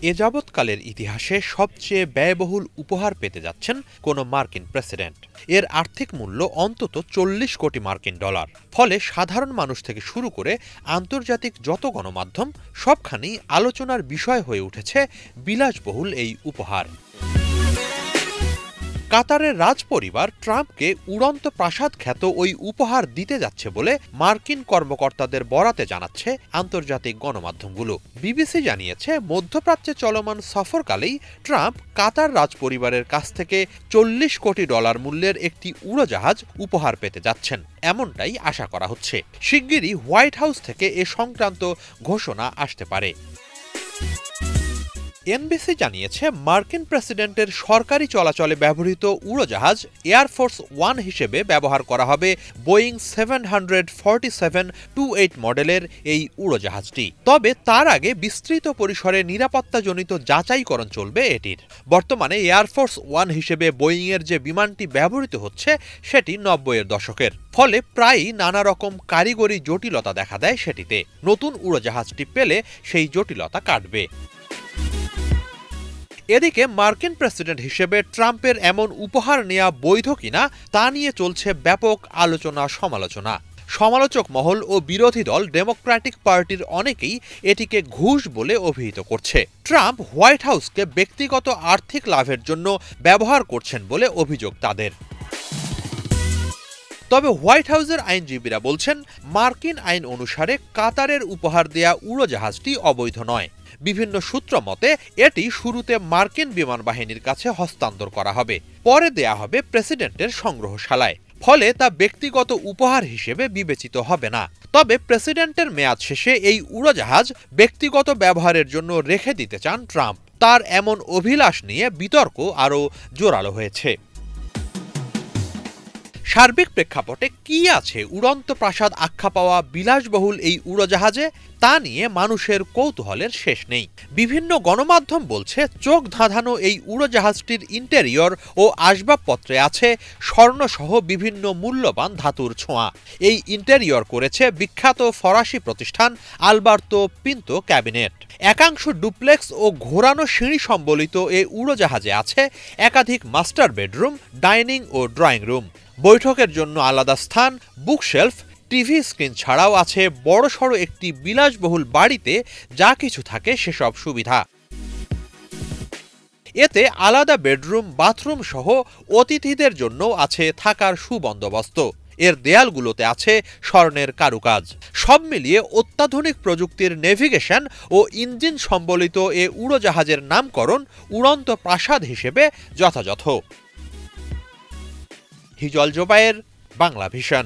এ যাবৎকালের ইতিহাসে সবচেয়ে ব্যয়বহুল উপহার পেতে যাচ্ছেন কোনো মার্কিন প্রেসিডেন্ট। এর আর্থিক মূল্য অন্তত ৪০ কোটি মার্কিন ডলার। ফলে সাধারণ মানুষ থেকে শুরু করে আন্তর্জাতিক যত গণমাধ্যম সবখানেই আলোচনার বিষয় হয়ে উঠেছে বিলাসবহুল এই উপহার। কাতারের রাজপরিবার ট্রাম্পকে উড়ন্ত প্রাসাদ খ্যাত ওই উপহার দিতে যাচ্ছে বলে মার্কিন কর্মকর্তাদের বরাতে জানাচ্ছে আন্তর্জাতিক গণমাধ্যমগুলো। বিবিসি জানিয়েছে, মধ্যপ্রাচ্যে চলমান সফরকালেই ট্রাম্প কাতার রাজপরিবারের কাছ থেকে ৪০ কোটি ডলার মূল্যের একটি উড়োজাহাজ উপহার পেতে যাচ্ছেন, এমনটাই আশা করা হচ্ছে। শিগগিরই হোয়াইট হাউস থেকে এ সংক্রান্ত ঘোষণা আসতে পারে। এনবিসি জানিয়েছে, মার্কিন প্রেসিডেন্টের সরকারি চলাচলে ব্যবহৃত উড়োজাহাজ এয়ারফোর্স ওয়ান হিসেবে ব্যবহার করা হবে বোয়িং 747-28 মডেলের এই উড়োজাহাজটি। তবে তার আগে বিস্তৃত পরিসরে নিরাপত্তাজনিত যাচাইকরণ চলবে এটির। বর্তমানে এয়ারফোর্স ওয়ান হিসেবে বোয়িংয়ের যে বিমানটি ব্যবহৃত হচ্ছে সেটি ৯০-এর দশকের। ফলে প্রায়ই নানা রকম কারিগরি জটিলতা দেখা দেয় সেটিতে। নতুন উড়োজাহাজটি পেলে সেই জটিলতা কাটবে। এদিকে মার্কিন প্রেসিডেন্ট হিসেবে ট্রাম্পের এমন উপহার নেওয়া বৈধ কিনা তা নিয়ে চলছে ব্যাপক আলোচনা সমালোচনা। সমালোচক মহল ও বিরোধী দল ডেমোক্র্যাটিক পার্টির অনেকেই এটিকে ঘুষ বলে অভিহিত করছে। ট্রাম্প হোয়াইট হাউসকে ব্যক্তিগত আর্থিক লাভের জন্য ব্যবহার করছেন বলে অভিযোগ তাদের। তবে হোয়াইট হাউসের আইনজীবীরা বলছেন, মার্কিন আইন অনুসারে কাতারের উপহার দেয়া উড়োজাহাজটি অবৈধ নয়। বিভিন্ন সূত্র মতে এটি শুরুতে মার্কিন বিমান বাহিনীর কাছে হস্তান্তর করা হবে, পরে দেয়া হবে প্রেসিডেন্টের সংগ্রহশালায়। ফলে তা ব্যক্তিগত উপহার হিসেবে বিবেচিত হবে না। তবে প্রেসিডেন্টের মেয়াদ শেষে এই উড়োজাহাজ ব্যক্তিগত ব্যবহারের জন্য রেখে দিতে চান ট্রাম্প। তার এমন অভিলাষ নিয়ে বিতর্ক আরও জোরালো হয়েছে। সার্বিক প্রেক্ষাপটে কি আছে উড়ন্ত প্রাসাদ আখ্যা পাওয়া বিলাসবহুল এই উড়োজাহাজে, তা নিয়ে মানুষের কৌতূহলের শেষ নেই। বিভিন্ন গণমাধ্যম বলছে, চোখ ধাঁধানো এই উড়োজাহাজটির ইন্টেরিয়র ও আসবাবপত্রে আছে স্বর্ণসহ বিভিন্ন মূল্যবান ধাতুর ছোঁয়া। এই ইন্টেরিয়র করেছে বিখ্যাত ফরাসি প্রতিষ্ঠান আলবার্তো পিন্তো ক্যাবিনেট। একাংশ ডুপ্লেক্স ও ঘোরানো সিঁড়ি সম্বলিত এই উড়োজাহাজে আছে একাধিক মাস্টার বেডরুম, ডাইনিং ও ড্রয়িং রুম, বৈঠকের জন্য আলাদা স্থান, বুকশেলফ, টিভি স্ক্রিন ছাড়াও আছে বড়সড় একটি বিলাসবহুল বাড়িতে যা কিছু থাকে সেসব সুবিধা। এতে আলাদা বেডরুম, বাথরুম সহ অতিথিদের জন্য আছে থাকার সুবন্দোবস্ত। এর দেয়ালগুলোতে আছে স্বর্ণের কারুকাজ। সব মিলিয়ে অত্যাধুনিক প্রযুক্তির নেভিগেশন ও ইঞ্জিন সম্বলিত এ উড়োজাহাজের নামকরণ উড়ন্ত প্রাসাদ হিসেবে যথাযথ। হিজল জোবায়ের, বাংলা ভিশন।